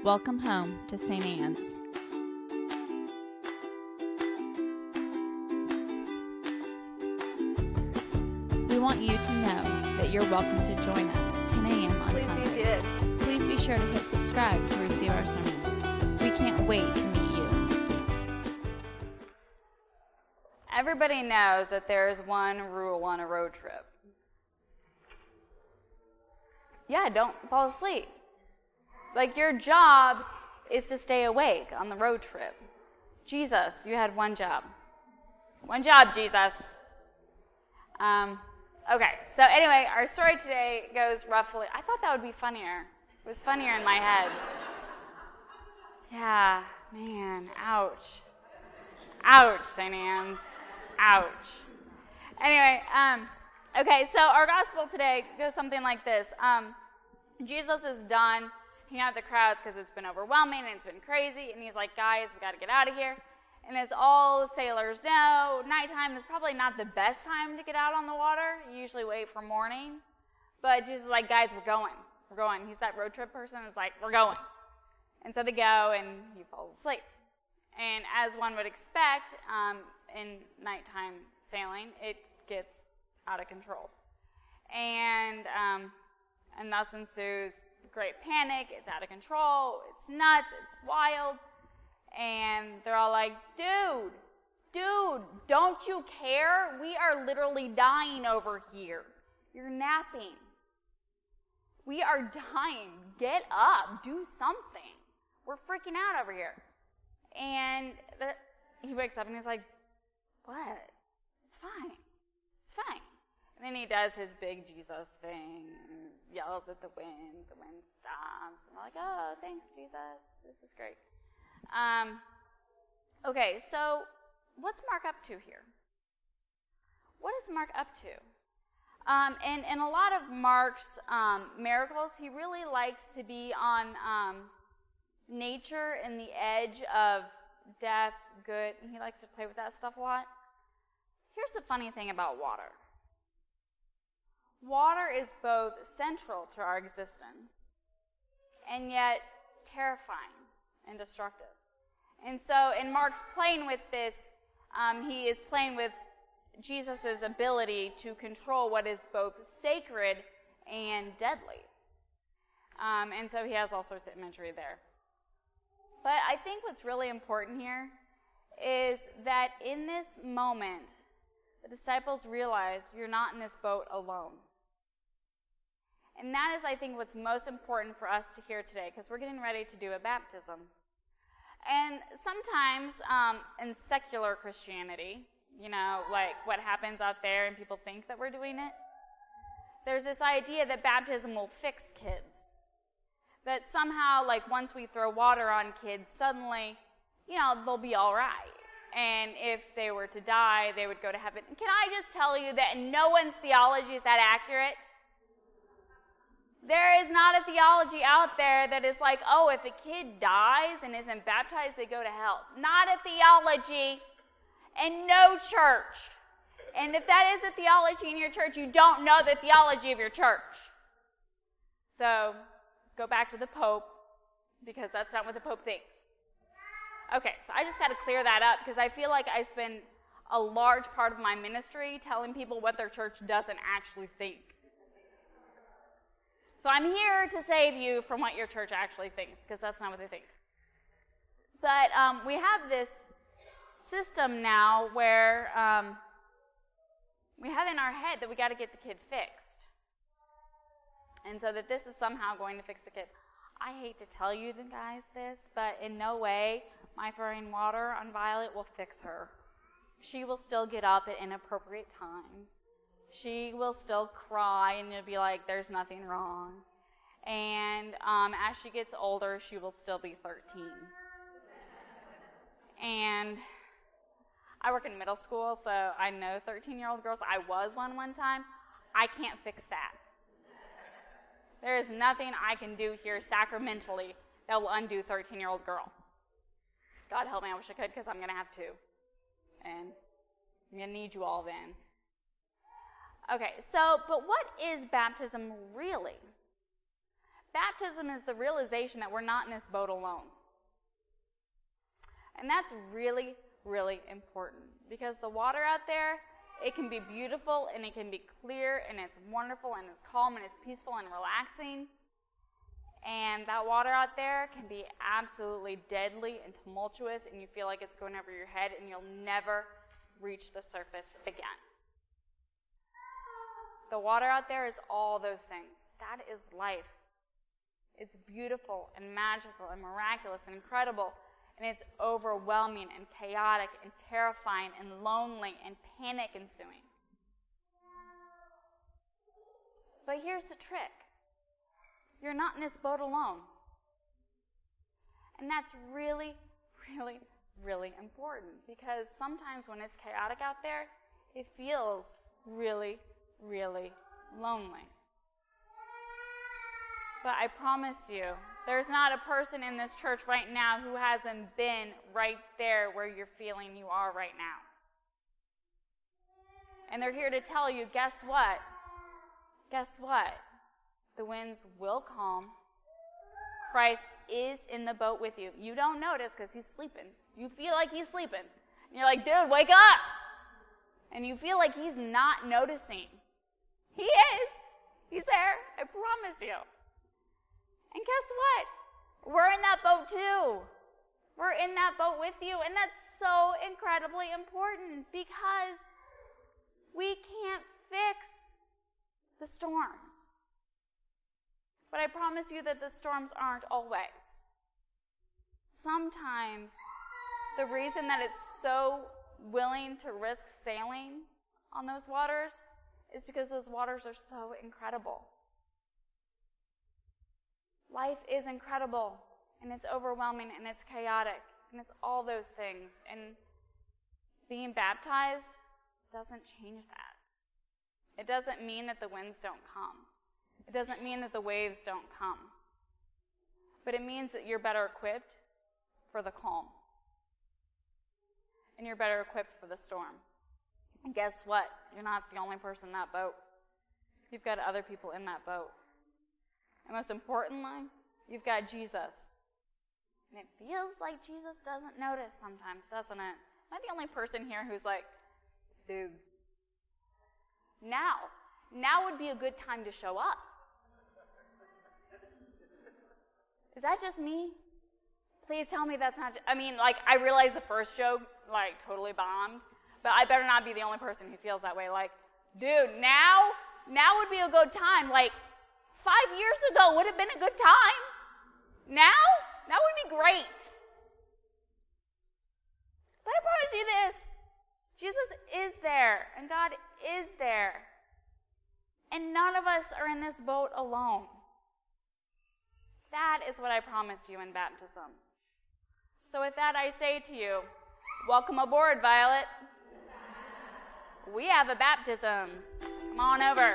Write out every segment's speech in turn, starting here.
Welcome home to St. Anne's. We want you to know that you're welcome to join us at 10 a.m. on Sundays. Please be sure to hit subscribe to receive our sermons. We can't wait to meet you. Everybody knows that there's one rule on a road trip. Yeah, don't fall asleep. Like, your job is to stay awake on the road trip. Jesus, you had one job. One job, Jesus. Okay, so anyway, our story today goes roughly, I thought that would be funnier. It was funnier in my head. Yeah, man, ouch. Ouch, St. Anne's. Ouch. Anyway, okay, so our gospel today goes something like this. Jesus is done hanging out with the crowds because it's been overwhelming and it's been crazy, and he's like, guys, we got to get out of here. And as all sailors know, nighttime is probably not the best time to get out on the water. You usually wait for morning. But Jesus is like, guys, we're going. We're going. He's that road trip person that's like, we're going. And so they go, and he falls asleep. And as one would expect, in nighttime sailing, it gets out of control. And thus ensues great panic. It's out of control. It's nuts. It's wild. And they're all like, dude, don't you care? We are literally dying over here. You're napping. We are dying. Get up. Do something. We're freaking out over here. And he wakes up and he's like, what? It's fine. It's fine. And then he does his big Jesus thing, yells at the wind stops. And we're like, oh, thanks, Jesus. This is great. Okay, so what's Mark up to here? What is Mark up to? In a lot of Mark's miracles, he really likes to be on nature and the edge of death, good, and he likes to play with that stuff a lot. Here's the funny thing about water. Water is both central to our existence and yet terrifying and destructive. And so in Mark's playing with this, he is playing with Jesus' ability to control what is both sacred and deadly. And so he has all sorts of imagery there. But I think what's really important here is that in this moment, the disciples realize you're not in this boat alone. And that is, I think, what's most important for us to hear today, because we're getting ready to do a baptism. And sometimes in secular Christianity, like what happens out there and people think that we're doing it, there's this idea that baptism will fix kids. That somehow, like once we throw water on kids, suddenly, they'll be all right. And if they were to die, they would go to heaven. And can I just tell you that no one's theology is that accurate? There is not a theology out there that is like, oh, if a kid dies and isn't baptized, they go to hell. Not a theology, and no church. And if that is a theology in your church, you don't know the theology of your church. So go back to the Pope, because that's not what the Pope thinks. Okay, so I just got to clear that up, because I feel like I spend a large part of my ministry telling people what their church doesn't actually think. So I'm here to save you from what your church actually thinks, because that's not what they think. But we have this system now where we have in our head that we got to get the kid fixed. And so that this is somehow going to fix the kid. I hate to tell you guys this, but in no way my throwing water on Violet will fix her. She will still get up at inappropriate times. She will still cry, and you'll be like, there's nothing wrong. And as she gets older, she will still be 13. And I work in middle school, so I know 13-year-old girls. I was one time. I can't fix that. There is nothing I can do here sacramentally that will undo 13-year-old girl. God help me, I wish I could, because I'm going to have to. And I'm going to need you all then. Okay, so, but what is baptism really? Baptism is the realization that we're not in this boat alone. And that's really, really important, because the water out there, it can be beautiful and it can be clear and it's wonderful and it's calm and it's peaceful and relaxing. And that water out there can be absolutely deadly and tumultuous, and you feel like it's going over your head and you'll never reach the surface again. The water out there is all those things. That is life. It's beautiful and magical and miraculous and incredible, and it's overwhelming and chaotic and terrifying and lonely and panic-ensuing. But here's the trick. You're not in this boat alone. And that's really, really, really important, because sometimes when it's chaotic out there, it feels really, really lonely. But I promise you, there's not a person in this church right now who hasn't been right there where you're feeling you are right now. And they're here to tell you, guess what? Guess what? The winds will calm. Christ is in the boat with you. You don't notice because he's sleeping. You feel like he's sleeping. And you're like, dude, wake up! And you feel like he's not noticing. He is. He's there. I promise you. And guess what? We're in that boat too. We're in that boat with you. And that's so incredibly important, because we can't fix the storms. But I promise you that the storms aren't always. Sometimes the reason that it's so willing to risk sailing on those waters is because those waters are so incredible. Life is incredible, and it's overwhelming, and it's chaotic, and it's all those things. And being baptized doesn't change that. It doesn't mean that the winds don't come. It doesn't mean that the waves don't come. But it means that you're better equipped for the calm. And you're better equipped for the storm. And guess what? You're not the only person in that boat. You've got other people in that boat. And most importantly, you've got Jesus. And it feels like Jesus doesn't notice sometimes, doesn't it? Am I the only person here who's like, dude, now would be a good time to show up. Is that just me? Please tell me that's not I realize the first joke, totally bombed, but I better not be the only person who feels that way. Dude, now would be a good time. 5 years ago would have been a good time. Now would be great. But I promise you this, Jesus is there, and God is there. And none of us are in this boat alone. That is what I promise you in baptism. So with that, I say to you, welcome aboard, Violet. We have a baptism. Come on over.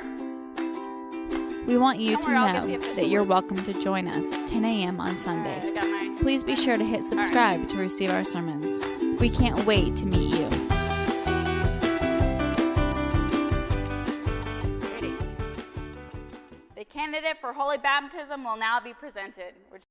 We want you to know that you're welcome to join us at 10 a.m. on Sundays. Please be sure to hit subscribe to receive our sermons. We can't wait to meet you. The candidate for holy baptism will now be presented.